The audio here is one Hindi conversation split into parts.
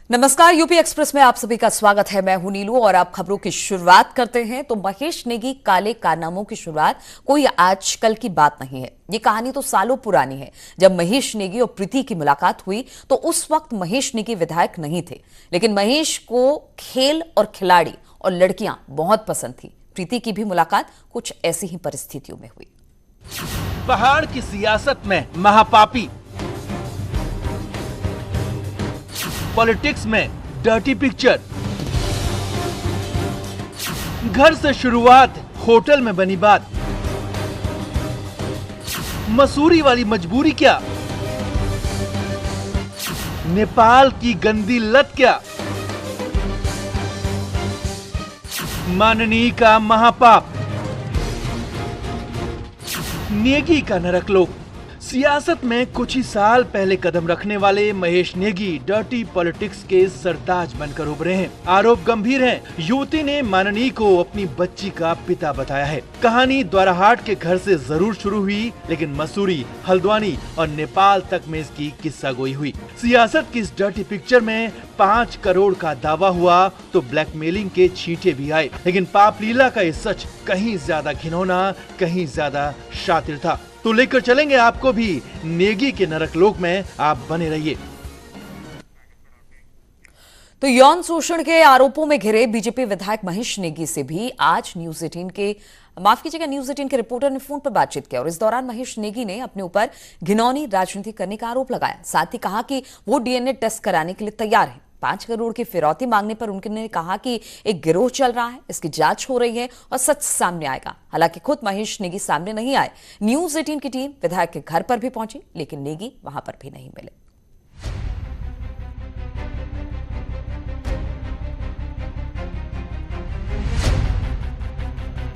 नमस्कार, यूपी एक्सप्रेस में आप सभी का स्वागत है। मैं हूं नीलू और आप खबरों की शुरुआत करते हैं। तो महेश नेगी काले कारनामों की शुरुआत कोई आजकल की बात नहीं है। ये कहानी तो सालों पुरानी है। जब महेश नेगी और प्रीति की मुलाकात हुई तो उस वक्त महेश नेगी विधायक नहीं थे, लेकिन महेश को खेल और खिलाड़ी और लड़कियां बहुत पसंद थी। प्रीति की भी मुलाकात कुछ ऐसी ही परिस्थितियों में हुई। पहाड़ की सियासत में महापापी, पॉलिटिक्स में डर्टी पिक्चर, घर से शुरुआत, होटल में बनी बात, मसूरी वाली मजबूरी क्या, नेपाल की गंदी लत क्या, माननीय का महापाप, नेगी का नरकलोक। सियासत में कुछ ही साल पहले कदम रखने वाले महेश नेगी डर्टी पॉलिटिक्स के सरताज बनकर उभरे हैं। आरोप गंभीर हैं। युवती ने माननीय को अपनी बच्ची का पिता बताया है। कहानी द्वाराहाट के घर से जरूर शुरू हुई, लेकिन मसूरी, हल्द्वानी और नेपाल तक में इसकी किस्सा गोई हुई। सियासत की इस डर्टी पिक्चर में 5 करोड़ का दावा हुआ तो ब्लैकमेलिंग के छींटे भी आए, लेकिन पाप लीला का ये सच कहीं ज्यादा घिनौना, कहीं ज्यादा शातिर था। तो लेकर चलेंगे आपको भी नेगी के नरकलोक में। आप बने रहिए। तो यौन शोषण के आरोपों में घिरे बीजेपी विधायक महेश नेगी से भी आज न्यूज 18 के रिपोर्टर ने फोन पर बातचीत किया और इस दौरान महेश नेगी ने अपने ऊपर घिनौनी राजनीति करने का आरोप लगाया। साथ ही कहा कि वो डीएनए टेस्ट कराने के लिए तैयार है। 5 करोड़ की फिरौती मांगने पर उन्होंने कहा कि एक गिरोह चल रहा है, इसकी जांच हो रही है और सच सामने आएगा। हालांकि खुद महेश नेगी सामने नहीं आए। न्यूज 18 की टीम विधायक के घर पर भी पहुंची, लेकिन नेगी वहां पर भी नहीं मिले।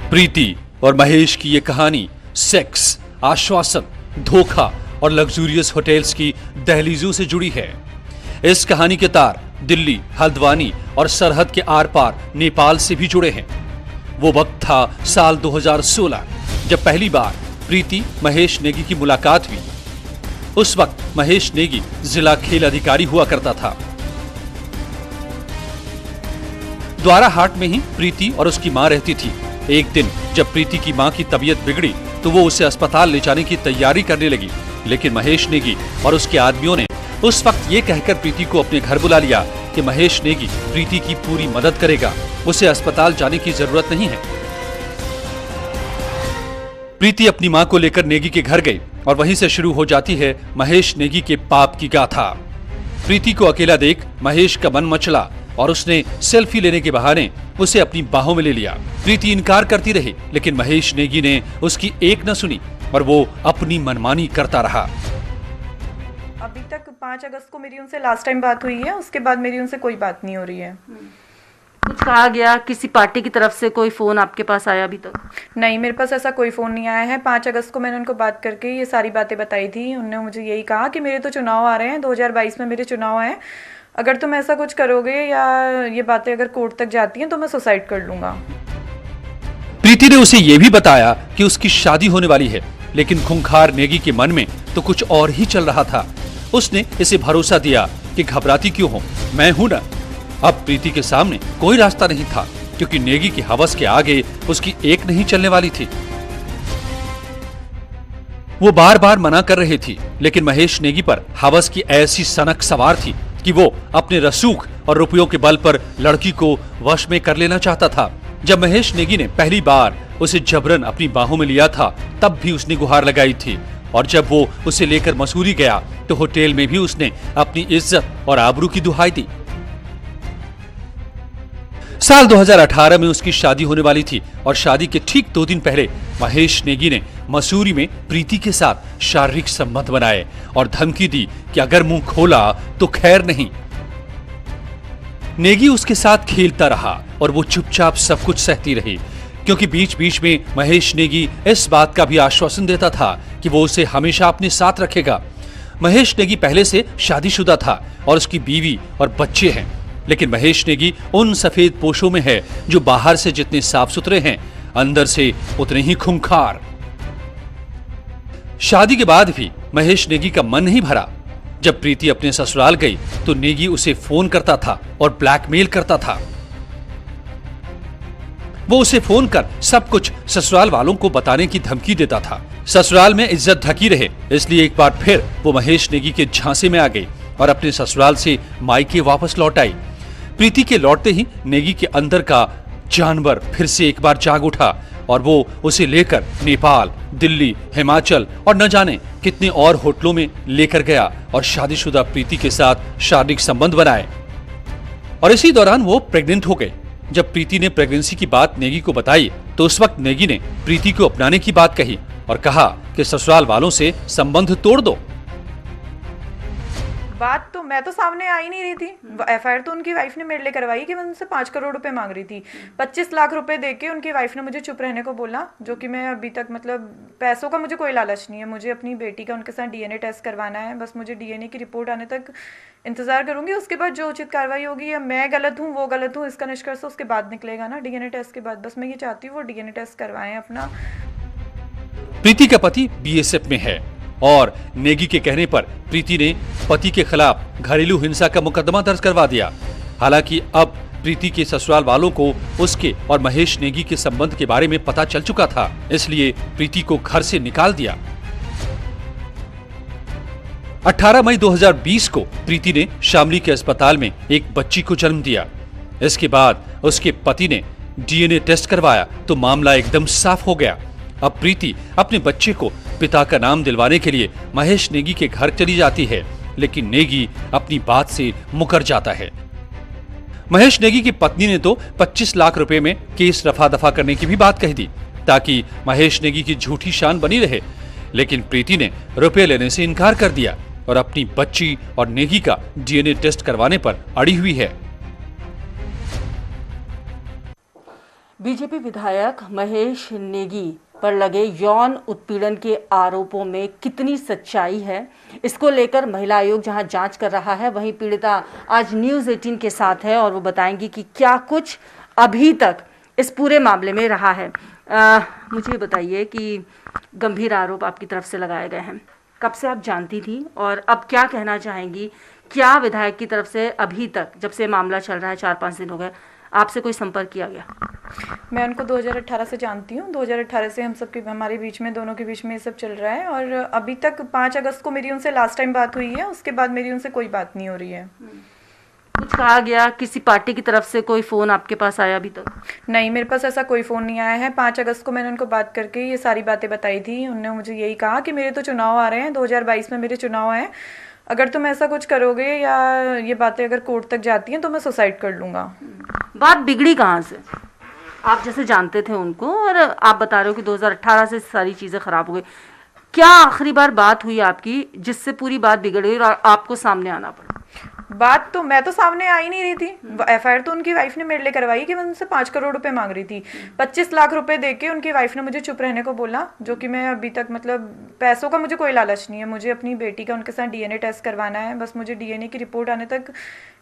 प्रीति और महेश की ये कहानी सेक्स, आश्वासन, धोखा और लग्जूरियस होटल्स की दहलीजों से जुड़ी है। इस कहानी के तार दिल्ली, हल्द्वानी और सरहद के आर पार नेपाल से भी जुड़े हैं। वो वक्त था साल 2016 जब पहली बार प्रीति महेश नेगी की मुलाकात हुई। उस वक्त महेश नेगी जिला खेल अधिकारी हुआ करता था। द्वाराहाट में ही प्रीति और उसकी मां रहती थी। एक दिन जब प्रीति की मां की तबीयत बिगड़ी तो वो उसे अस्पताल ले जाने की तैयारी करने लगी, लेकिन महेश नेगी और उसके आदमियों ने उस वक्त ये कहकर प्रीति को अपने घर बुला लिया कि महेश नेगी प्रीति की पूरी मदद करेगा, उसे अस्पताल जाने की जरूरत नहीं है। प्रीति अपनी मां को लेकर नेगी के घर गई और वहीं से शुरू हो जाती है महेश नेगी के पाप की गाथा। प्रीति को अकेला देख महेश का मन मचला और उसने सेल्फी लेने के बहाने उसे अपनी बाहों में ले लिया। प्रीति इनकार करती रही, लेकिन महेश नेगी ने उसकी एक न सुनी और वो अपनी मनमानी करता रहा। अभी तक 5 अगस्त को मेरी उनसे लास्ट टाइम बात हुई है, उसके बाद मेरी उनसे कोई बात नहीं हो रही है। कुछ कहा गया, किसी पार्टी की तरफ से कोई फोन आपके पास आया अभी तक? नहीं, मेरे पास ऐसा कोई फोन नहीं आया है। 5 अगस्त को मैंने उनको बात करके ये सारी बातें बताई थी। उन्होंने मुझे यही कहा कि मेरे तो चुनाव आ रहे हैं, 2022 में मेरे चुनाव हैं, अगर तुम ऐसा कुछ करोगे या ये बातें अगर कोर्ट तक जाती हैं तो मैं सुसाइड कर लूंगा। प्रीति ने उसे ये भी बताया कि उसकी शादी होने वाली है, लेकिन खूंखार नेगी के मन में तो कुछ और ही चल रहा था। उसने इसे भरोसा दिया कि घबराती क्यों हो, मैं हूं ना। अब प्रीति के सामने कोई रास्ता नहीं था, क्योंकि नेगी की हवस के आगे उसकी एक नहीं चलने वाली थी। वो बार बार मना कर रही थी, लेकिन महेश नेगी पर हवस की ऐसी सनक सवार थी कि वो अपने रसूख और रुपयों के बल पर लड़की को वश में कर लेना चाहता था। जब महेश नेगी ने पहली बार उसे जबरन अपनी बाहों में लिया था, तब भी उसने गुहार लगाई थी, और जब वो उसे लेकर मसूरी गया तो होटल में भी उसने अपनी इज्जत और आबरू की दुहाई दी। साल 2018 में उसकी शादी होने वाली थी और शादी के ठीक 2 दिन पहले महेश नेगी ने मसूरी में प्रीति के साथ शारीरिक संबंध बनाए और धमकी दी कि अगर मुंह खोला तो खैर नहीं। नेगी उसके साथ खेलता रहा और वो चुपचाप सब कुछ सहती रही, क्योंकि बीच बीच में महेश नेगी इस बात का भी आश्वासन देता था कि वो उसे हमेशा अपने साथ रखेगा। महेश नेगी पहले से शादीशुदा था और उसकी बीवी और बच्चे हैं, लेकिन महेश नेगी उन सफेद पोशों में है जो बाहर से जितने साफ सुथरे हैं, अंदर से उतने ही खूंखार। शादी के बाद भी महेश नेगी का मन नहीं भरा। जब प्रीति अपने ससुराल गई तो नेगी उसे फोन करता था और ब्लैकमेल करता था। वो उसे फोन कर सब कुछ ससुराल वालों को बताने की धमकी देता था। ससुराल में इज्जत ढकी रहे इसलिए एक बार फिर वो महेश नेगी के झांसे में आ गई और अपने ससुराल से मायके वापस लौट आई। प्रीति के लौटते ही नेगी के अंदर का जानवर फिर से एक बार जाग उठा और वो उसे लेकर नेपाल, दिल्ली, हिमाचल और न जाने कितने और होटलों में लेकर गया और शादीशुदा प्रीति के साथ शारीरिक संबंध बनाए। और इसी दौरान वो प्रेग्नेंट हो गई। जब प्रीति ने प्रेगनेंसी की बात नेगी को बताई तो उस वक्त नेगी ने प्रीति को अपनाने की बात कही और कहा कि ससुराल वालों से संबंध तोड़ दो। बात तो मैं तो सामने आ ही नहीं रही थी। एफआईआर तो उनकी वाइफ ने मेरे लिए करवाई कि मैं उनसे 5 करोड़ रुपए मांग रही थी। 25 लाख रुपए देके उनकी वाइफ ने मुझे चुप रहने को बोला, जो कि मैं अभी तक मतलब पैसों का मुझे कोई लालच नहीं है। मुझे अपनी बेटी का उनके साथ डीएनए टेस्ट करवाना है, बस मुझे डीएनए की रिपोर्ट आने तक इंतजार करूंगी। उसके बाद जो उचित कार्रवाई होगी, या मैं गलत हूँ वो गलत हूँ, इसका निष्कर्ष उसके बाद निकलेगा ना, डीएनए टेस्ट के बाद। बस मैं ये चाहती हूँ वो डीएनए टेस्ट करवाएं अपना। प्रीति का पति बीएसएफ में है और नेगी के कहने पर प्रीति ने पति के खिलाफ घरेलू हिंसा का मुकदमा दर्ज करवा दिया। हालांकि अब प्रीति के ससुराल वालों को उसके और महेश नेगी के संबंध के बारे में पता चल चुका था, इसलिए प्रीति को घर से निकाल दिया। 18 मई 2020 को प्रीति ने शामली के अस्पताल में एक बच्ची को जन्म दिया। इसके बाद उसके पति ने डीएनए टेस्ट करवाया तो मामला एकदम साफ हो गया। अब प्रीति अपने बच्चे को पिता का नाम दिलवाने के लिए महेश नेगी के घर चली जाती है, लेकिन नेगी अपनी बात से मुकर जाता है। महेश नेगी की पत्नी ने तो 25 लाख रुपए में केस रफा दफा करने की भी बात कही थी ताकि महेश नेगी की झूठी शान बनी रहे, लेकिन प्रीति ने रुपए लेने से इनकार कर दिया और अपनी बच्ची और नेगी का डीएनए टेस्ट करवाने पर अड़ी हुई है। बीजेपी विधायक महेश नेगी पर लगे यौन उत्पीड़न के आरोपों में कितनी सच्चाई है, इसको लेकर महिला आयोग जहां जांच कर रहा है, वहीं पीड़िता आज न्यूज़ 18 के साथ है और वो बताएंगी कि क्या कुछ अभी तक इस पूरे मामले में रहा है। मुझे बताइए कि गंभीर आरोप आपकी तरफ से लगाए गए हैं, कब से आप जानती थी और अब क्या कहना चाहेंगी? क्या विधायक की तरफ से अभी तक, जब से मामला चल रहा है 4-5 दिन हो गए, आपसे कोई संपर्क किया गया? मैं उनको 2018 से जानती हूँ। 2018 से हमारे बीच में, दोनों के बीच में ये सब चल रहा है और अभी तक 5 अगस्त को मेरी उनसे लास्ट टाइम बात हुई है। उसके बाद मेरी उनसे कोई बात नहीं हो रही है। कुछ कहा गया? किसी पार्टी की तरफ से कोई फोन आपके पास आया अभी तक? नहीं, मेरे पास ऐसा कोई फ़ोन नहीं आया है। 5 अगस्त को मैंने उनको बात करके ये सारी बातें बताई थी। उन्होंने मुझे यही कहा कि मेरे तो चुनाव आ रहे हैं, 2022 में मेरे चुनाव हैं, अगर तुम ऐसा कुछ करोगे या ये बातें अगर कोर्ट तक जाती हैं तो मैं सुसाइड कर लूँगा। बात बिगड़ी कहाँ से? आप जैसे जानते थे उनको और आप बता रहे हो कि 2018 से सारी चीज़ें खराब हो गई। क्या आखिरी बार बात हुई आपकी जिससे पूरी बात बिगड़ गई और आपको सामने आना पड़ा? बात तो मैं तो सामने आ ही नहीं रही थी। एफआईआर तो उनकी वाइफ ने मेरे लिए करवाई कि मैं उनसे 5 करोड़ रुपए मांग रही थी। 25 लाख रुपए देके उनकी वाइफ ने मुझे चुप रहने को बोला, जो कि मैं अभी तक मतलब पैसों का मुझे कोई लालच नहीं है। मुझे अपनी बेटी का उनके साथ डीएनए टेस्ट करवाना है, बस मुझे डीएनए की रिपोर्ट आने तक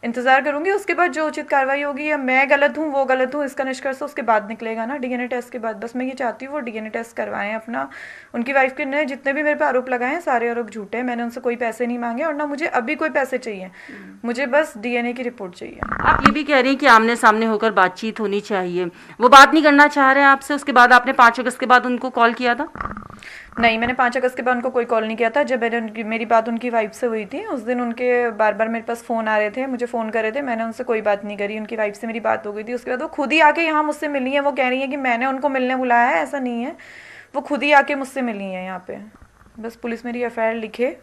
इंतजार करूंगी। उसके बाद जो उचित कार्रवाई होगी, या मैं गलत हूँ वो गलत हूँ, इसका निष्कर्ष उसके बाद निकलेगा ना, डीएनए टेस्ट के बाद। बस मैं ये चाहती हूँ वो डीएनए टेस्ट करवाएं अपना। उनकी वाइफ के ने जितने भी मेरे पे आरोप लगाए हैं सारे आरोप झूठे हैं। मैंने उनसे कोई पैसे नहीं मांगे और ना मुझे अभी कोई पैसे चाहिए, मुझे बस डीएनए की रिपोर्ट चाहिए। आप ये भी कह रही हैं कि आमने सामने होकर बातचीत होनी चाहिए, वो बात नहीं करना चाह रहे हैं आपसे? उसके बाद आपने 5 अगस्त के बाद उनको कॉल किया था? नहीं, मैंने 5 अगस्त के बाद उनको कोई कॉल नहीं किया था। जब मेरी बात उनकी वाइफ से हुई थी, उस दिन उनके बार बार मेरे पास फ़ोन आ रहे थे, मुझे फ़ोन कर रहे थे, मैंने उनसे कोई बात नहीं करी। उनकी वाइफ से मेरी बात हो गई थी। उसके बाद वो खुद ही आके यहाँ मुझसे मिली है। वो कह रही है कि मैंने उनको मिलने बुलाया है, ऐसा नहीं है, वो खुद ही आके मुझसे मिली है यहाँ पे। बस पुलिस मेरी एफआईआर लिखे,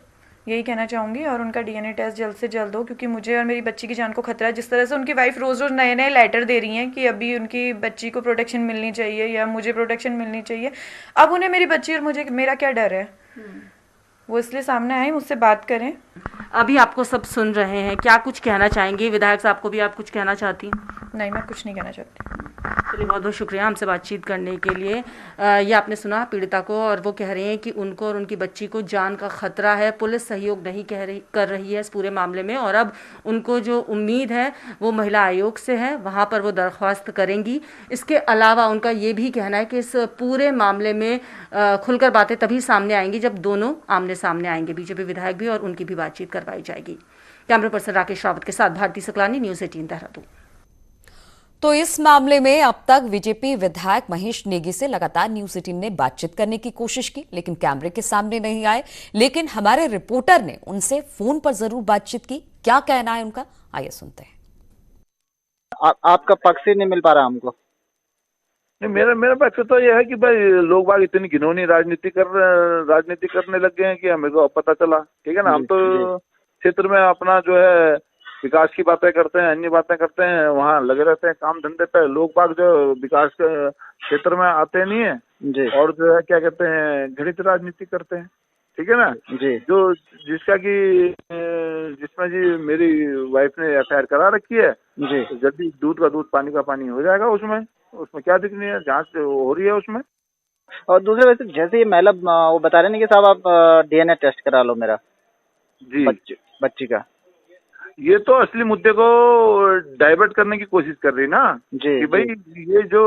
यही कहना चाहूँगी, और उनका डीएनए टेस्ट जल्द से जल्द हो, क्योंकि मुझे और मेरी बच्ची की जान को खतरा है। जिस तरह से उनकी वाइफ रोज़ रोज़ नए नए लेटर दे रही हैं कि अभी उनकी बच्ची को प्रोटेक्शन मिलनी चाहिए या मुझे प्रोटेक्शन मिलनी चाहिए, अब उन्हें मेरी बच्ची और मुझे मेरा क्या डर है? वो इसलिए सामने आए, मुझसे बात करें। अभी आपको सब सुन रहे हैं, क्या कुछ कहना चाहेंगे? विधायक साहब को भी आप कुछ कहना चाहती हैं? नहीं, मैं कुछ नहीं कहना चाहती। चलिए, बहुत बहुत शुक्रिया हमसे बातचीत करने के लिए। ये आपने सुना पीड़िता को, और वो कह रही हैं कि उनको और उनकी बच्ची को जान का खतरा है। पुलिस सहयोग नहीं कर रही है इस पूरे मामले में, और अब उनको जो उम्मीद है वो महिला आयोग से है, वहाँ पर वो दरख्वास्त करेंगी। इसके अलावा उनका ये भी कहना है कि इस पूरे मामले में खुलकर बातें तभी सामने आएंगी जब दोनों आमने सामने आएंगे, बीजेपी विधायक भी, और उनकी भी बातचीत करवाई जाएगी। कैमरा पर्सन राकेश रावत के साथ भारती सकलानी, न्यूज़ 18 देहरादून। तो इस मामले में अब तक बीजेपी विधायक महेश नेगी से लगातार न्यूज़ 18 ने बातचीत करने की कोशिश की, लेकिन कैमरे के सामने नहीं आए। लेकिन हमारे रिपोर्टर ने उनसे फोन पर जरूर बातचीत की। क्या कहना है उनका, आइए सुनते हैं। आपका पक्ष ही नहीं मिल पा रहा हमको। मेरा पक्ष तो यह है कि भाई लोग बाग इतनी घिनौनी राजनीति करने लग गए हैं कि हमें को पता चला। ठीक है ना, हम तो क्षेत्र में अपना जो है विकास की बातें करते हैं, अन्य बातें करते हैं, वहाँ लगे रहते हैं काम धंधे पे। लोग बाग जो विकास के क्षेत्र में आते नहीं है जी, और जो है क्या कहते हैं घृणित राजनीति करते हैं। ठीक है ना जी, जो जिसमें जी मेरी वाइफ ने FIR करा रखी है जी, तो जल्दी दूध का दूध पानी का पानी हो जाएगा। उसमें क्या दिक्कत है, जांच हो रही है उसमें। और दूसरे वैसे जैसे ये महिला वो बता रहे हैं कि साहब आप DNA टेस्ट करा लो मेरा जी बच्ची का। ये तो असली मुद्दे को डाइवर्ट करने की कोशिश कर रही ना जी, कि भाई ये जो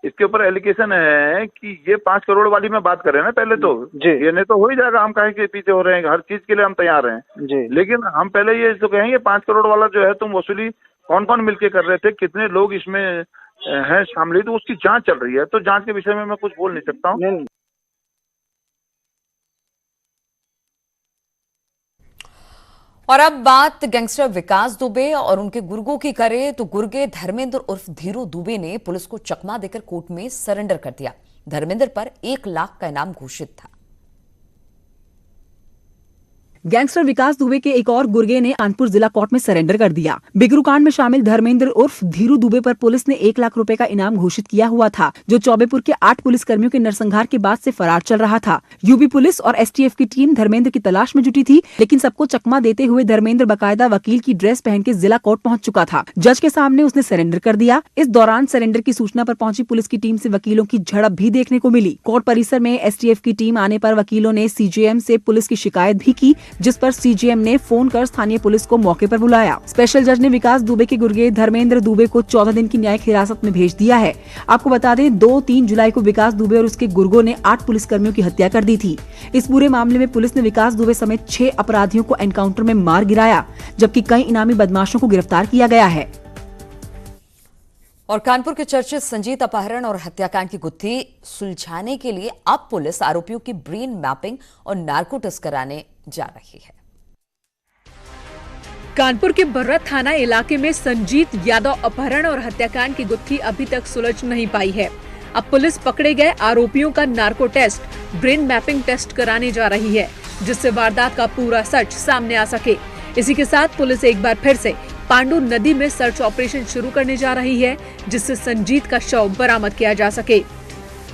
इसके ऊपर एलिगेशन है कि ये 5 करोड़ वाली में बात कर रहे हैं ना, पहले तो जी, ये नहीं तो हो ही जाएगा। हम काहे के पीछे हो रहे हैं, हर चीज के लिए हम तैयार हैं जी, लेकिन हम पहले ये तो कहेंगे 5 करोड़ वाला जो है तुम वसूली कौन कौन मिलके कर रहे थे, कितने लोग इसमें हैं शामिल, तो उसकी जांच चल रही है। तो जांच के विषय में मैं कुछ बोल नहीं सकता हूँ। और अब बात गैंगस्टर विकास दुबे और उनके गुर्गों की करें तो गुर्गे धर्मेंद्र उर्फ धीरू दुबे ने पुलिस को चकमा देकर कोर्ट में सरेंडर कर दिया। धर्मेंद्र पर 1 लाख का इनाम घोषित था। गैंगस्टर विकास दुबे के एक और गुर्गे ने कानपुर जिला कोर्ट में सरेंडर कर दिया। बिगरू कांड में शामिल धर्मेंद्र उर्फ धीरू दुबे पर पुलिस ने 1 लाख रुपए का इनाम घोषित किया हुआ था, जो चौबेपुर के 8 पुलिसकर्मियों के नरसंहार के बाद से फरार चल रहा था। यूपी पुलिस और STF की टीम धर्मेंद्र की तलाश में जुटी थी, लेकिन सबको चकमा देते हुए धर्मेंद्र बाकायदा वकील की ड्रेस पहन के जिला कोर्ट पहुँच चुका था। जज के सामने उसने सरेंडर कर दिया। इस दौरान सरेंडर की सूचना पर पहुंची पुलिस की टीम से वकीलों की झड़प भी देखने को मिली। कोर्ट परिसर में STF की टीम आने पर वकीलों ने CJM से पुलिस की शिकायत भी की, जिस पर CJM ने फोन कर स्थानीय पुलिस को मौके पर बुलाया। स्पेशल जज ने विकास दुबे के गुर्गे धर्मेंद्र दुबे को 14 दिन की न्यायिक हिरासत में भेज दिया है। आपको बता दें 2-3 जुलाई को विकास दुबे और उसके गुर्गों ने 8 पुलिसकर्मियों की हत्या कर दी थी। इस पूरे मामले में पुलिस ने विकास दुबे समेत 6 अपराधियों को एनकाउंटर में मार गिराया, जबकि कई इनामी बदमाशों को गिरफ्तार किया गया है। और कानपुर के चर्चित संजीत अपहरण और हत्याकांड की गुत्थी सुलझाने के लिए अब पुलिस आरोपियों की ब्रेन मैपिंग और नार्को टेस्ट कराने जा रही है। कानपुर के बर्रा थाना इलाके में संजीत यादव अपहरण और हत्याकांड की गुत्थी अभी तक सुलझ नहीं पाई है। अब पुलिस पकड़े गए आरोपियों का narco test, brain mapping test कराने जा रही है, जिससे वारदात का पूरा सच सामने आ सके। इसी के साथ पुलिस एक बार फिर से पांडु नदी में सर्च ऑपरेशन शुरू करने जा रही है, जिससे संजीत का शव बरामद किया जा सके।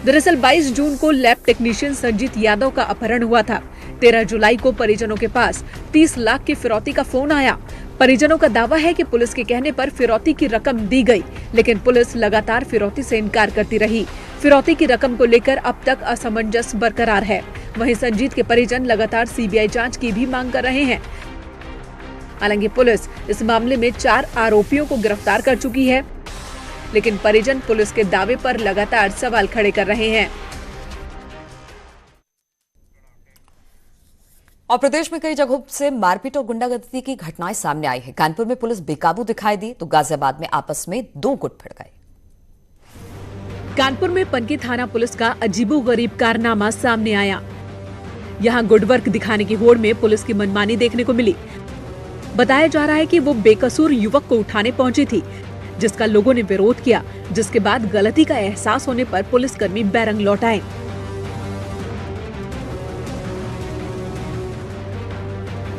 दरअसल 22 जून को लैब टेक्नीशियन संजीत यादव का अपहरण हुआ था। 13 जुलाई को परिजनों के पास 30 लाख की फिरौती का फोन आया। परिजनों का दावा है कि पुलिस के कहने पर फिरौती की रकम दी गई, लेकिन पुलिस लगातार फिरौती से इनकार करती रही। फिरौती की रकम को लेकर अब तक असमंजस बरकरार है। वहीं संजीत के परिजन लगातार CBI जांच की भी मांग कर रहे हैं। हालांकि पुलिस इस मामले में 4 आरोपियों को गिरफ्तार कर चुकी है, लेकिन परिजन पुलिस के दावे पर लगातार सवाल खड़े कर रहे हैं। और प्रदेश में कई जगहों से मारपीट और गुंडागर्दी की घटनाएं सामने आई है। कानपुर में पुलिस बेकाबू दिखाई दी तो गाजियाबाद में आपस में 2 गुट भिड़ गए। कानपुर में पनकी थाना पुलिस का अजीबोगरीब कारनामा सामने आया। यहां गुडवर्क दिखाने की होड़ में पुलिस की मनमानी देखने को मिली। बताया जा रहा है कि वो बेकसूर युवक को उठाने पहुंची थी, जिसका लोगों ने विरोध किया, जिसके बाद गलती का एहसास होने पर पुलिसकर्मी बैरंग लौट आए।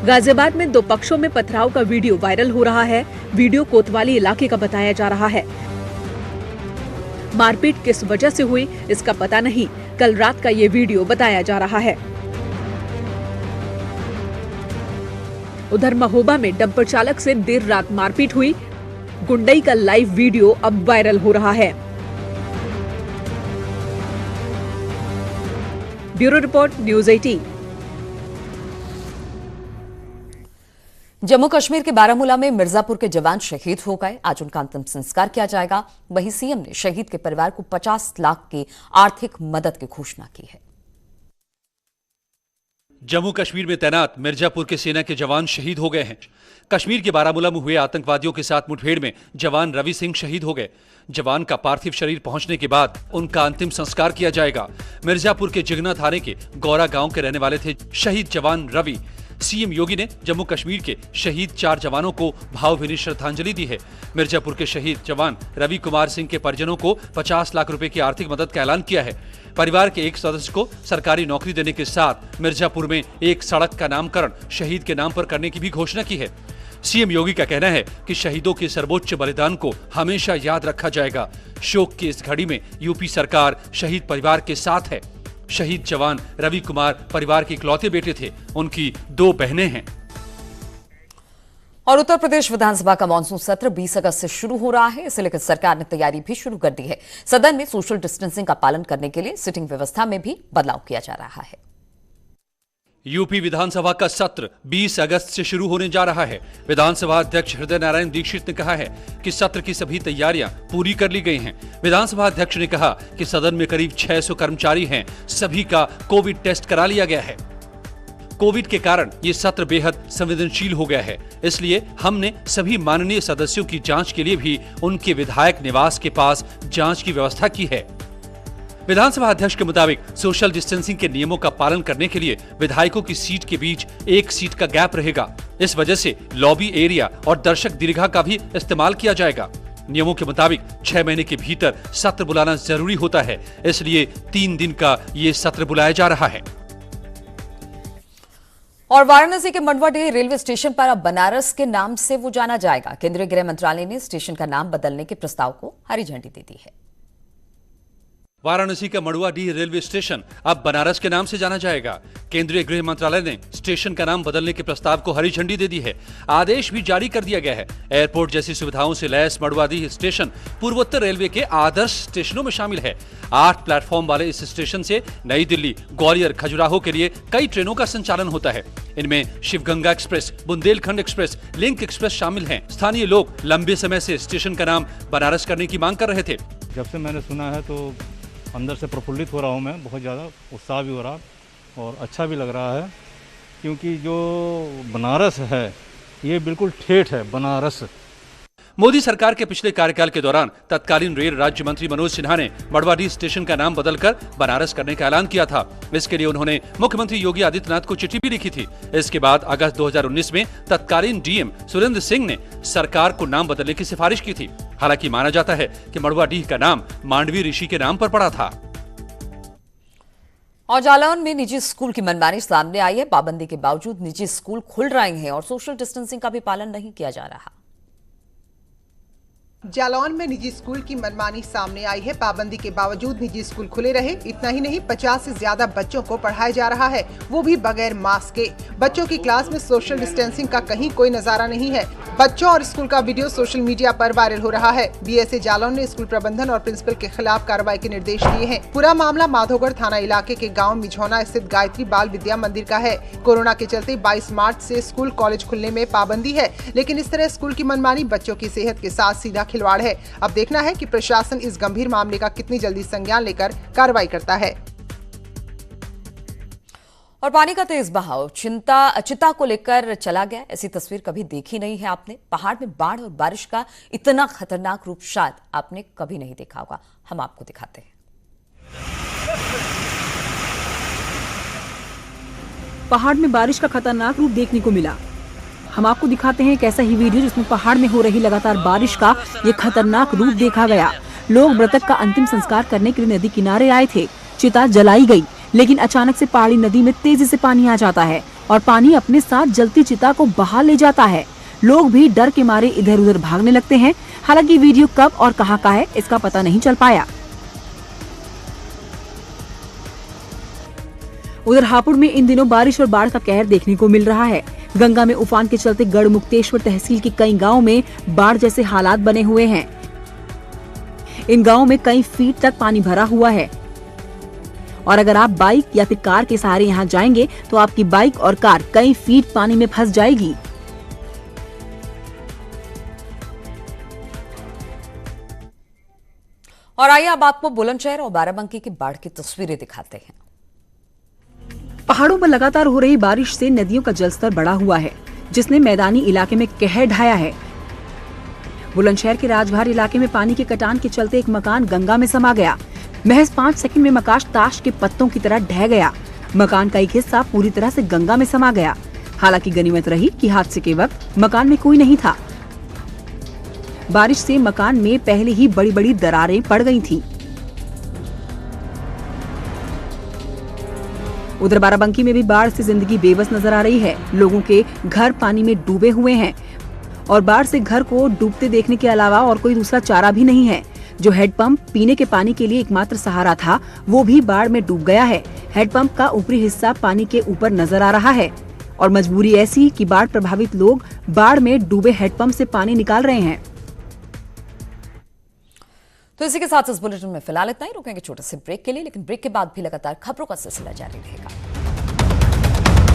गाजियाबाद में 2 पक्षों में पथराव का वीडियो वायरल हो रहा है। वीडियो कोतवाली इलाके का बताया जा रहा है। मारपीट किस वजह से हुई इसका पता नहीं। कल रात का ये वीडियो बताया जा रहा है। उधर महोबा में डंपर चालक से देर रात मारपीट हुई। गुंडई का लाइव वीडियो अब वायरल हो रहा है। Bureau report, news 18। Jammu Kashmir के बारामूला में मिर्जापुर के जवान शहीद हो गए। आज उनका अंतिम संस्कार किया जाएगा। वहीं सीएम ने शहीद के परिवार को 50 लाख की आर्थिक मदद की घोषणा की है। जम्मू कश्मीर में तैनात मिर्जापुर के सेना के जवान शहीद हो गए हैं। कश्मीर के बारामूला में हुए आतंकवादियों के साथ मुठभेड़ में जवान रवि सिंह शहीद हो गए। जवान का पार्थिव शरीर पहुंचने के बाद उनका अंतिम संस्कार किया जाएगा। मिर्जापुर के जिगना थाने के गौरा गांव के रहने वाले थे शहीद जवान रवि। सीएम योगी ने जम्मू कश्मीर के शहीद 4 जवानों को भावभीनी श्रद्धांजलि दी है। मिर्जापुर के शहीद जवान रवि कुमार सिंह के परिजनों को 50 लाख रुपए की आर्थिक मदद का ऐलान किया है। परिवार के एक सदस्य को सरकारी नौकरी देने के साथ मिर्जापुर में एक सड़क का नामकरण शहीद के नाम पर करने की भी घोषणा की है। सीएम योगी का कहना है कि शहीदों के सर्वोच्च बलिदान को हमेशा याद रखा जाएगा। शोक की इस घड़ी में यूपी सरकार शहीद परिवार के साथ है। शहीद जवान रवि कुमार परिवार के इकलौते बेटे थे। उनकी 2 बहनें हैं। और उत्तर प्रदेश विधानसभा का मानसून सत्र 20 अगस्त से शुरू हो रहा है। इसे लेकर सरकार ने तैयारी भी शुरू कर दी है। सदन में सोशल डिस्टेंसिंग का पालन करने के लिए सिटिंग व्यवस्था में भी बदलाव किया जा रहा है। यूपी विधानसभा का सत्र 20 अगस्त से शुरू होने जा रहा है। विधानसभा अध्यक्ष हृदय नारायण दीक्षित ने कहा है कि सत्र की सभी तैयारियां पूरी कर ली गई हैं। विधानसभा अध्यक्ष ने कहा कि सदन में करीब 600 कर्मचारी हैं। सभी का कोविड टेस्ट करा लिया गया है। कोविड के कारण ये सत्र बेहद संवेदनशील हो गया है, इसलिए हमने सभी माननीय सदस्यों की जांच के लिए भी उनके विधायक निवास के पास जांच की व्यवस्था की है। विधानसभा अध्यक्ष के मुताबिक सोशल डिस्टेंसिंग के नियमों का पालन करने के लिए विधायकों की सीट के बीच 1 सीट का गैप रहेगा। इस वजह से लॉबी एरिया और दर्शक दीर्घा का भी इस्तेमाल किया जाएगा। नियमों के मुताबिक 6 महीने के भीतर सत्र बुलाना जरूरी होता है, इसलिए 3 दिन का ये सत्र बुलाया जा रहा है। और वाराणसी के मंडवाडीह रेलवे स्टेशन पर अब बनारस के नाम से वो जाना जाएगा। केंद्रीय गृह मंत्रालय ने स्टेशन का नाम बदलने के प्रस्ताव को हरी झंडी दे दी है। वाराणसी का मंडवाडीह रेलवे स्टेशन अब बनारस के नाम से जाना जाएगा। केंद्रीय गृह मंत्रालय ने स्टेशन का नाम बदलने के प्रस्ताव को हरी झंडी दे दी है। आदेश भी जारी कर दिया गया है। एयरपोर्ट जैसी सुविधाओं से लैस मंडवाडीह स्टेशन पूर्वोत्तर रेलवे के आदर्श स्टेशनों में शामिल है। 8 प्लेटफॉर्म वाले इस स्टेशन से नई दिल्ली, ग्वालियर, खजुराहो के लिए कई ट्रेनों का संचालन होता है। इनमें Shivganga express, Bundelkhand express, link express शामिल हैं। स्थानीय लोग लंबे समय से स्टेशन का नाम बनारस करने की मांग कर रहे थे। जब से मैंने सुना है तो अंदर से प्रफुल्लित हो रहा हूँ मैं, बहुत ज़्यादा उत्साह भी हो रहा और अच्छा भी लग रहा है, क्योंकि जो बनारस है ये बिल्कुल ठेठ है बनारस। मोदी सरकार के पिछले कार्यकाल के दौरान तत्कालीन रेल राज्य मंत्री मनोज सिन्हा ने मंडवाडीह स्टेशन का नाम बदलकर बनारस करने का ऐलान किया था। इसके लिए उन्होंने मुख्यमंत्री योगी आदित्यनाथ को चिट्ठी भी लिखी थी। इसके बाद अगस्त 2019 में तत्कालीन डीएम सुरेंद्र सिंह ने सरकार को नाम बदलने की सिफारिश की थी। हालांकि माना जाता है कि मंडवाडीह का नाम मांडवी ऋषि के नाम पर पड़ा था। और जालौन में निजी स्कूल की मनमानी सामने आई है। पाबंदी के बावजूद निजी स्कूल खुल रहे हैं और सोशल डिस्टेंसिंग का भी पालन नहीं किया जा रहा। जालौन में निजी स्कूल की मनमानी सामने आई है। पाबंदी के बावजूद निजी स्कूल खुले रहे। इतना ही नहीं, 50 से ज्यादा बच्चों को पढ़ाया जा रहा है, वो भी बगैर मास्क के। बच्चों की क्लास में सोशल डिस्टेंसिंग का कहीं कोई नजारा नहीं है। बच्चों और स्कूल का वीडियो सोशल मीडिया पर वायरल हो रहा है। बीएसए जालौन ने स्कूल प्रबंधन और प्रिंसिपल के खिलाफ कार्रवाई के निर्देश दिए हैं। पूरा मामला माधोगढ़ थाना इलाके के गाँव मिझौना स्थित गायत्री बाल विद्या मंदिर का है। कोरोना के चलते 22 मार्च से स्कूल कॉलेज खुलने में पाबंदी है, लेकिन इस तरह स्कूल की मनमानी बच्चों की सेहत के साथ सीधा खिलवाड़ है। अब देखना है कि प्रशासन इस गंभीर मामले का कितनी जल्दी संज्ञान लेकर कार्रवाई करता है। और पानी का तेज बहाव चिता को लेकर चला गया। ऐसी तस्वीर कभी देखी नहीं है आपने। पहाड़ में बाढ़ और बारिश का इतना खतरनाक रूप शायद आपने कभी नहीं देखा होगा। हम आपको दिखाते हैं। पहाड़ में बारिश का खतरनाक रूप देखने को मिला। हम आपको दिखाते हैं एक ऐसा ही वीडियो जिसमें पहाड़ में हो रही लगातार बारिश का ये खतरनाक रूप देखा गया। लोग मृतक का अंतिम संस्कार करने के लिए नदी किनारे आए थे। चिता जलाई गई, लेकिन अचानक से पहाड़ी नदी में तेजी से पानी आ जाता है और पानी अपने साथ जलती चिता को बहा ले जाता है। लोग भी डर के मारे इधर उधर भागने लगते हैं। हालांकि वीडियो कब और कहां का है इसका पता नहीं चल पाया। उधर हापुड़ में इन दिनों बारिश और बाढ़ का कहर देखने को मिल रहा है। गंगा में उफान के चलते गढ़मुक्तेश्वर तहसील के कई गांवों में बाढ़ जैसे हालात बने हुए हैं। इन गांवों में कई फीट तक पानी भरा हुआ है। और अगर आप बाइक या फिर कार के सहारे यहाँ जाएंगे तो आपकी बाइक और कार कई फीट पानी में फंस जाएगी। और आइए अब आपको बुलंदशहर और बाराबंकी की बाढ़ की तस्वीरें दिखाते हैं। पहाड़ों पर लगातार हो रही बारिश से नदियों का जलस्तर बढ़ा हुआ है, जिसने मैदानी इलाके में कहर ढाया है। बुलंदशहर के राजभार इलाके में पानी के कटान के चलते एक मकान गंगा में समा गया। महज 5 सेकंड में मकान ताश के पत्तों की तरह ढह गया। मकान का एक हिस्सा पूरी तरह से गंगा में समा गया। हालांकि गनीमत रही कि हादसे के वक्त मकान में कोई नहीं था। बारिश से मकान में पहले ही बड़ी बड़ी दरारें पड़ गई थीं। उधर बाराबंकी में भी बाढ़ से जिंदगी बेबस नजर आ रही है। लोगों के घर पानी में डूबे हुए हैं और बाढ़ से घर को डूबते देखने के अलावा और कोई दूसरा चारा भी नहीं है। जो हेडपंप पीने के पानी के लिए एकमात्र सहारा था, वो भी बाढ़ में डूब गया है। हेडपंप का ऊपरी हिस्सा पानी के ऊपर नजर आ रहा है और मजबूरी ऐसी कि बाढ़ प्रभावित लोग बाढ़ में डूबे हेडपंप से पानी निकाल रहे हैं। तो इसी के साथ इस बुलेटिन में फिलहाल इतना ही। रुकेंगे छोटे से ब्रेक के लिए, लेकिन ब्रेक के बाद भी लगातार खबरों का सिलसिला जारी रहेगा।